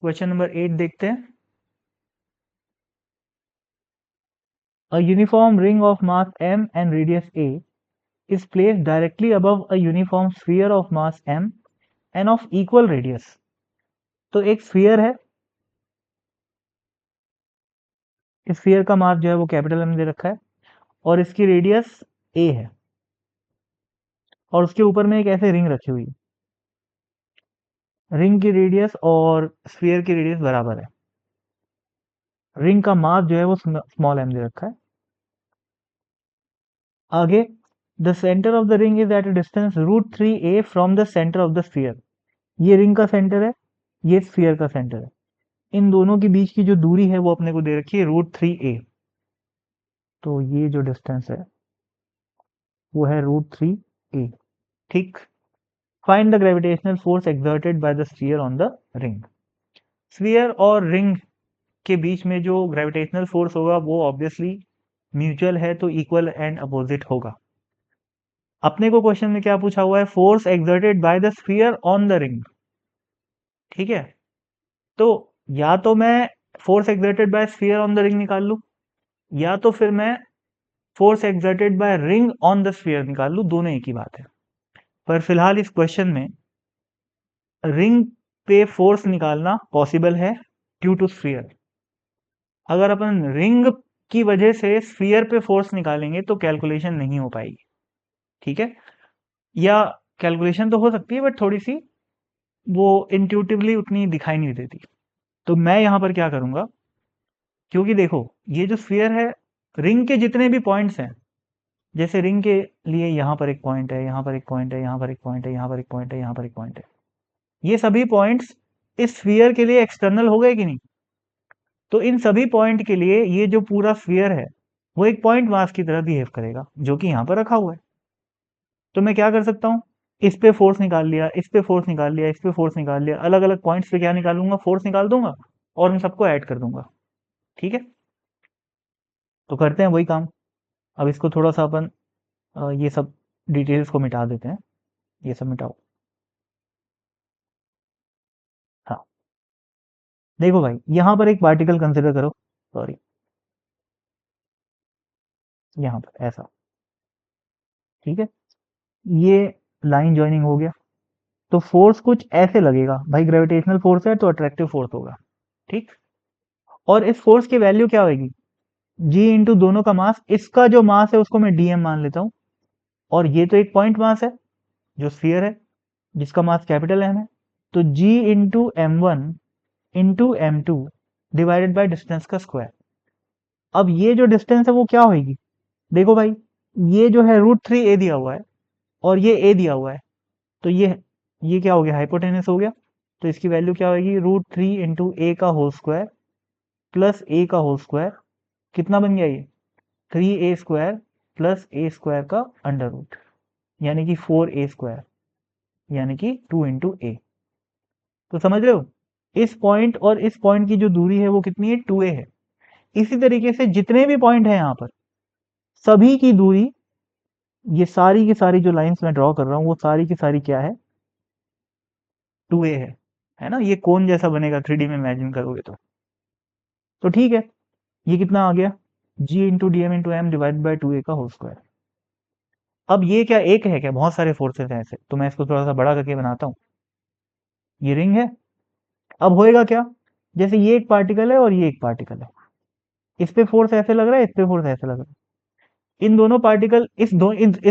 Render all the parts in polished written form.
Question number 8 देखते हैं। A uniform ring of mass m and radius a is placed directly above a uniform sphere of mass m and of equal radius। तो एक sphere है, इस sphere का मास जो है वो कैपिटल एम दे रखा है और इसकी रेडियस a है और उसके ऊपर में एक ऐसे रिंग रखी हुई है। रिंग की रेडियस और स्फीयर की रेडियस बराबर है। रिंग का मास जो है वो स्मॉल m दे रखा है। आगे, the centre of the ring is at a distance √3a from the centre of the sphere. ये रिंग का सेंटर है, ये स्फीयर का सेंटर है। इन दोनों के बीच की जो दूरी है वो अपने को दे रखी है √3a। तो ये जो डिस्टेंस है वो है √3a। ठीक। Find the gravitational force exerted by the sphere on the ring. Sphere और रिंग के बीच में जो ग्रेविटेशनल फोर्स होगा वो ऑब्वियसली म्यूचुअल है, तो इक्वल एंड अपोजिट होगा। अपने को क्वेश्चन में क्या पूछा हुआ है? Force exerted by the sphere on the ring. ठीक है, तो या तो मैं force exerted by sphere on the ring निकाल लूं, या तो फिर मैं force exerted by ring on the sphere निकाल लूं। दोनों एक ही बात है, पर फिलहाल इस क्वेश्चन में रिंग पे फोर्स निकालना पॉसिबल है ड्यू टू स्फीयर। अगर अपन रिंग की वजह से स्फीयर पे फोर्स निकालेंगे तो कैलकुलेशन नहीं हो पाएगी। ठीक है, या कैलकुलेशन तो हो सकती है बट थोड़ी सी वो इंट्यूटिवली उतनी दिखाई नहीं देती। तो मैं यहां पर क्या करूंगा, क्योंकि देखो ये जो स्फीयर है, रिंग के जितने भी पॉइंट्स हैं, जैसे रिंग के लिए यहाँ पर एक पॉइंट है, यहाँ पर एक पॉइंट है, यहाँ पर एक पॉइंट है, यहाँ पर एक पॉइंट है, यहाँ पर एक पॉइंट है, ये सभी पॉइंट्स इस स्फीयर के लिए एक्सटर्नल हो गए कि नहीं? तो इन सभी पॉइंट के लिए ये जो पूरा स्फीयर है वो एक पॉइंट मास की तरह बिहेव करेगा, जो कि यहाँ पर रखा हुआ है। तो मैं क्या कर सकता हूँ, इस पे फोर्स निकाल लिया, इस पे फोर्स निकाल लिया, इस पे फोर्स निकाल लिया, अलग अलग पॉइंट्स पे क्या निकालूंगा? फोर्स निकाल दूंगा और इन सबको ऐड कर दूंगा। ठीक है, तो करते हैं वही काम। अब इसको थोड़ा सा अपन ये सब डिटेल्स को मिटा देते हैं। ये सब मिटाओ। हाँ, देखो भाई, यहां पर एक पार्टिकल कंसिडर करो, सॉरी, यहां पर ऐसा। ठीक है, ये लाइन ज्वाइनिंग हो गया, तो फोर्स कुछ ऐसे लगेगा भाई। ग्रेविटेशनल फोर्स है तो अट्रैक्टिव फोर्स होगा। ठीक, और इस फोर्स की वैल्यू क्या होगी? जी इंटू दोनों का मास। इसका जो मास है उसको मैं डीएम मान लेता हूं, और ये तो एक पॉइंट मास है जो स्फीयर है, जिसका मास कैपिटल एम है। तो G into m1 into m2 divided by distance का स्क्वायर। अब ये जो डिस्टेंस है वो क्या होगी? देखो भाई, ये जो है √3a दिया हुआ है और ये a दिया हुआ है, तो ये क्या हो गया? हाइपोटेनस हो गया। तो इसकी वैल्यू क्या होगी? √3 इंटू ए का होल स्क्वायर प्लस ए का होल स्क्वायर। कितना बन गया ये? 3a square plus a square का अंडर रूट, यानी कि 4a स्क्वायर, यानी कि 2 इंटू ए। तो समझ रहे हो, इस पॉइंट और इस पॉइंट की जो दूरी है वो कितनी है? 2a है। इसी तरीके से जितने भी पॉइंट हैं यहाँ पर, सभी की दूरी, ये सारी की सारी जो लाइंस मैं ड्रॉ कर रहा हूँ वो सारी की सारी क्या है? 2a है ना? ये कोन जैसा बनेगा 3D में इमेजिन करोगे तो ठीक है, ये कितना आ गया? g into d m into m divide by 2a का होल स्क्वायर। अब ये क्या एक है क्या? बहुत सारे फोर्सेस हैं ऐसे, तो मैं इसको थोड़ा सा बड़ा करके बनाता हूँ। ये रिंग है। अब होएगा क्या? जैसे ये एक पार्टिकल है और ये एक पार्टिकल है, इस पे फोर्स ऐसे लग रहा है, इस पे फोर्स ऐसे लग रहा है। इन दोनों पार्टिकल, इस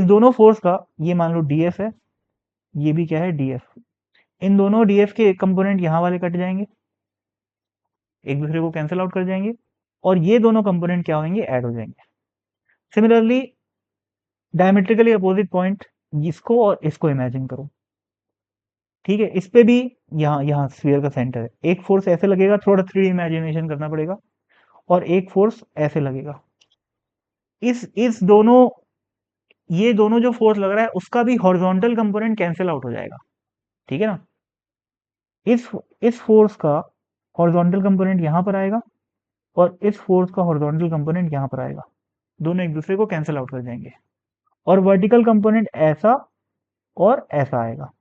दोनों फोर्स का ये मान लो डीएफ है, ये भी क्या है? डीएफ। इन दोनों डीएफ के कंपोनेंट यहाँ वाले कट जाएंगे, एक दूसरे को कैंसिल आउट कर जाएंगे, और ये दोनों कंपोनेंट क्या होंगे? ऐड हो जाएंगे। सिमिलरली डायमेट्रिकली अपोजिट पॉइंट, इसको और इसको इमेजिन करो। ठीक है, इस पे भी यहाँ यहाँ स्फीयर का सेंटर है, एक फोर्स ऐसे लगेगा, थोड़ा 3D इमेजिनेशन करना पड़ेगा, और एक फोर्स ऐसे लगेगा। इस दोनों, ये दोनों जो फोर्स लग रहा है उसका भी हॉरिजॉन्टल कंपोनेंट कैंसिल आउट हो जाएगा। ठीक है ना? इस फोर्स का हॉरिजॉन्टल कंपोनेंट यहाँ पर आएगा और इस फोर्स का हॉरिजॉन्टल कंपोनेंट यहाँ पर आएगा, दोनों एक दूसरे को कैंसिल आउट कर जाएंगे, और वर्टिकल कंपोनेंट ऐसा और ऐसा आएगा।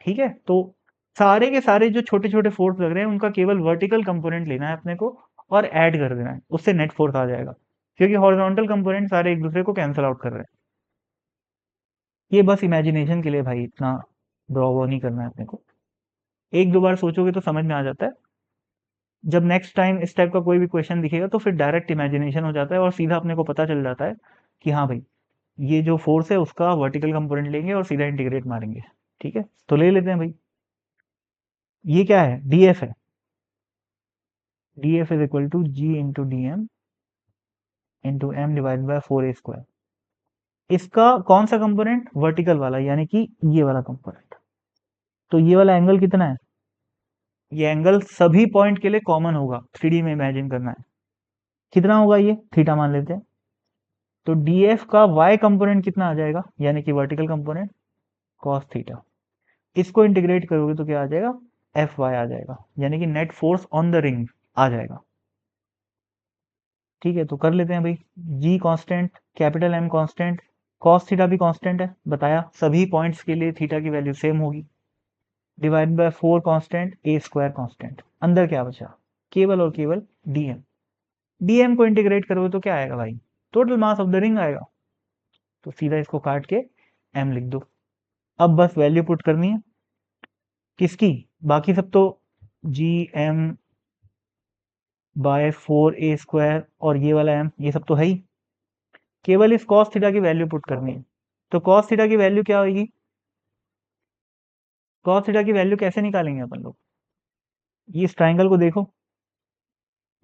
ठीक है, तो सारे के सारे जो छोटे छोटे फोर्स लग रहे हैं उनका केवल वर्टिकल कंपोनेंट लेना है अपने को और ऐड कर देना है, उससे नेट फोर्स आ जाएगा, क्योंकि हॉरिजॉन्टल कंपोनेंट सारे एक दूसरे को कैंसिल आउट कर रहे हैं। ये बस इमेजिनेशन के लिए भाई, इतना ड्रॉ नहीं करना है अपने को, एक दो बार सोचोगे तो समझ में आ जाता है। जब नेक्स्ट टाइम इस टाइप का कोई भी क्वेश्चन दिखेगा तो फिर डायरेक्ट इमेजिनेशन हो जाता है और सीधा अपने को पता चल जाता है कि हाँ भाई, ये जो फोर्स है उसका वर्टिकल कंपोनेंट लेंगे और सीधा इंटीग्रेट मारेंगे। ठीक है, तो ले लेते हैं भाई। ये क्या है, डीएफ है। Df is equal to g into d m into m divide by 4a²। इसका कौन सा कंपोनेंट, वर्टिकल वाला, यानी कि ये वाला कंपोनेंट। तो ये वाला एंगल कितना है, ये एंगल सभी पॉइंट के लिए कॉमन होगा, 3D में इमेजिन करना है। कितना होगा, ये थीटा मान लेते हैं। तो डीएफ का वाई कंपोनेंट कितना आ जाएगा, यानी कि वर्टिकल कंपोनेंट कॉस थीटा। इसको इंटीग्रेट करोगे तो क्या आ जाएगा, एफ वाई आ जाएगा, यानी कि net force on the ring आ जाएगा। ठीक है, तो कर लेते हैं भाई। G constant, capital M constant, cos theta भी कांस्टेंट है, बताया सभी पॉइंट्स के लिए थीटा की वैल्यू सेम होगी, divide by 4 constant, A square constant. अंदर क्या बचा, केवल और केवल डीएम। डीएम को इंटीग्रेट करोगे तो क्या आएगा भाई, total mass of the ring आएगा। तो सीधा इसको काट के एम लिख दो। अब बस वैल्यू पुट करनी है किसकी, बाकी सब तो जी एम बाय 4a² और ये वाला एम, ये सब तो है ही, केवल इस cos थीटा की वैल्यू पुट करनी है। तो cos थीटा की वैल्यू क्या होगी, cos थीटा की वैल्यू कैसे निकालेंगे अपन लोग, ये इस ट्राइंगल को देखो,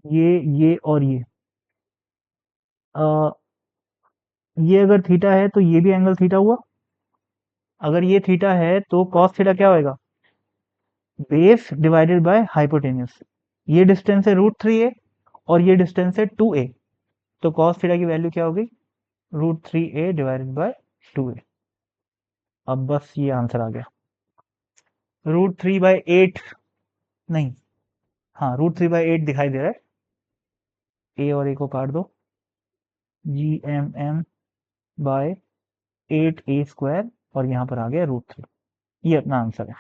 ये और आ, ये अगर थीटा है तो ये भी एंगल थीटा हुआ। अगर ये थीटा है तो cos थीटा क्या होएगा, बेस डिवाइडेड बाय हाइपोटेन्यूज। ये डिस्टेंस है √3a और ये डिस्टेंस है 2a, तो cos थीटा की वैल्यू क्या होगी, √3a डिवाइडेड बाय 2a। अब बस ये आंसर आ गया, √3/8, नहीं, हाँ √3/8 दिखाई दे रहा है, ए और ए को काट दो, GMM बाय 8a² और यहाँ पर आ गया √3। ये अपना आंसर है।